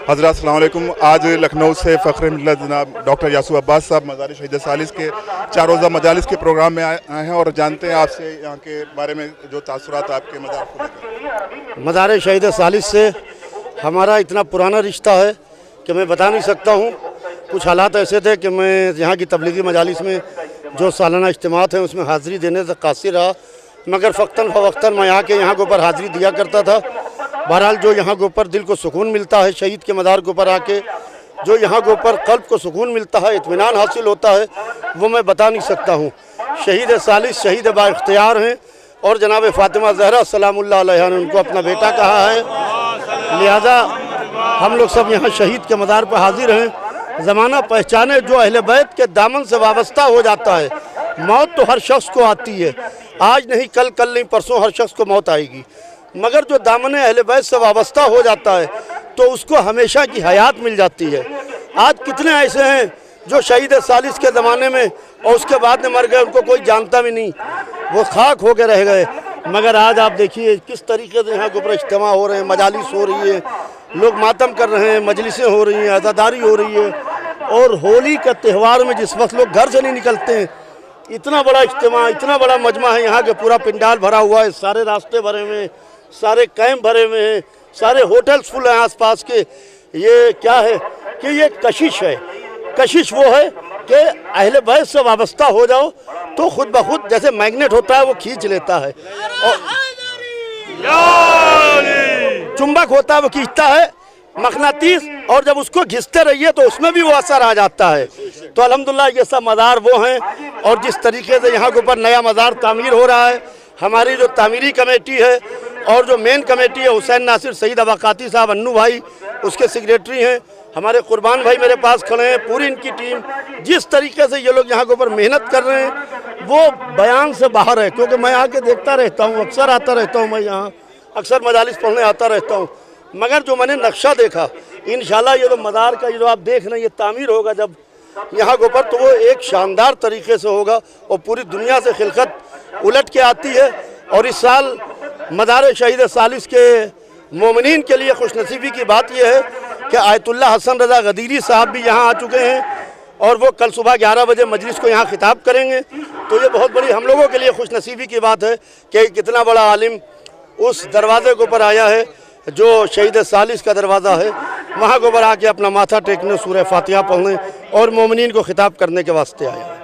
حضرات السلام علیکم۔ آج لکھنؤ سے فخر ملت جناب ڈاکٹر یاسو عباس صاحب مزار شہید ثالث کے 4 روزہ مجالس کے پروگرام میں آئے ہیں اور جانتے ہیں آپ سے یہاں کے بارے میں جو تاثرات آپ کے مزار کو لے کر۔ مزار شہید ثالث سے ہمارا اتنا پرانا رشتہ ہے کہ میں بتا نہیں سکتا ہوں۔ کچھ حالات ایسے تھے کہ میں یہاں کی تبلیغی مجالس میں جو سالانہ اجتماعات ہیں اس میں حاضری دینے سے قاصر رہا، مگر فوقتاً فوقتاً میں یہاں کے اوپر حاضری دیا کرتا تھا۔ بہرحال جو یہاں کے اوپر دل کو سکون ملتا ہے، شہید کے مزار کے اوپر آ کے جو یہاں کے اوپر قلب کو سکون ملتا ہے، اطمینان حاصل ہوتا ہے، وہ میں بتا نہیں سکتا ہوں۔ شہید ثالث شہید با اختیار ہیں اور جناب فاطمہ زہرا سلام اللہ علیہ نے ان کو اپنا بیٹا کہا ہے، لہذا ہم لوگ سب یہاں شہید کے مزار پر حاضر ہیں۔ زمانہ پہچانے جو اہل بیت کے دامن سے وابستہ ہو جاتا ہے، موت تو ہر شخص کو آتی ہے، آج نہیں کل نہیں پرسوں ہر شخص کو موت آئے گی، مگر جو دامن اہل بیت سے وابستہ ہو جاتا ہے تو اس کو ہمیشہ کی حیات مل جاتی ہے۔ آج کتنے ایسے ہیں جو شہید ثالث کے زمانے میں اور اس کے بعد میں مر گئے، ان کو کوئی جانتا بھی نہیں، وہ خاک ہو کے رہ گئے، مگر آج آپ دیکھیے کس طریقے سے یہاں کے اوپر اجتماع ہو رہے ہیں، مجالس ہو رہی ہے، لوگ ماتم کر رہے ہیں، مجلسیں ہو رہی ہیں، عزاداری ہو رہی ہے، اور ہولی کا تہوار میں جس وقت لوگ گھر سے نہیں نکلتے ہیں، اتنا بڑا اجتماع، اتنا بڑا مجمع ہے یہاں کے، پورا پنڈال بھرا ہوا ہے، سارے راستے بھرے ہوئے ہیں، سارے کیمپ بھرے ہوئے ہیں، سارے ہوٹلز فل ہیں آس پاس کے۔ یہ کیا ہے کہ یہ کشش ہے، کشش وہ ہے کہ اہل بیت سے وابستہ ہو جاؤ تو خود بخود جیسے میگنیٹ ہوتا ہے وہ کھینچ لیتا ہے، اور چمبک ہوتا ہے وہ کھینچتا ہے، مقناطیس، اور جب اس کو گھستے رہیے تو اس میں بھی وہ اثر آ جاتا ہے۔ تو الحمدللہ یہ سب مزار وہ ہیں، اور جس طریقے سے یہاں کے اوپر نیا مزار تعمیر ہو رہا ہے، ہماری جو تعمیری کمیٹی ہے اور جو مین کمیٹی ہے، حسین ناصر سعید اباقاتی صاحب انو بھائی اس کے سیکریٹری ہیں، ہمارے قربان بھائی میرے پاس کھڑے ہیں، پوری ان کی ٹیم، جس طریقے سے یہ لوگ یہاں کے اوپر محنت کر رہے ہیں وہ بیان سے باہر ہے، کیونکہ میں آ کے دیکھتا رہتا ہوں، اکثر آتا رہتا ہوں، میں یہاں اکثر مجالس پڑھنے آتا رہتا ہوں، مگر جو میں نے نقشہ دیکھا، انشاءاللہ یہ جو مزار کا یہ جو آپ دیکھ رہے ہیں یہ تعمیر ہوگا جب یہاں کے اوپر، تو وہ ایک شاندار طریقے سے ہوگا اور پوری دنیا سے خلقت الٹ کے آتی ہے۔ اور اس سال مزار شہید ثالث کے مومنین کے لیے خوش نصیبی کی بات یہ ہے کہ آیت اللہ حسن رضا غدیری صاحب بھی یہاں آ چکے ہیں اور وہ کل صبح 11 بجے مجلس کو یہاں خطاب کریں گے، تو یہ بہت بڑی ہم لوگوں کے لیے خوش نصیبی کی بات ہے کہ کتنا بڑا عالم اس دروازے کے اوپر آیا ہے جو شہید ثالث کا دروازہ ہے، وہاں کے اوپر آ کے اپنا ماتھا ٹیکنے، سورہ فاتحہ پڑھنے اور مومنین کو خطاب کرنے کے واسطے آیا ہے۔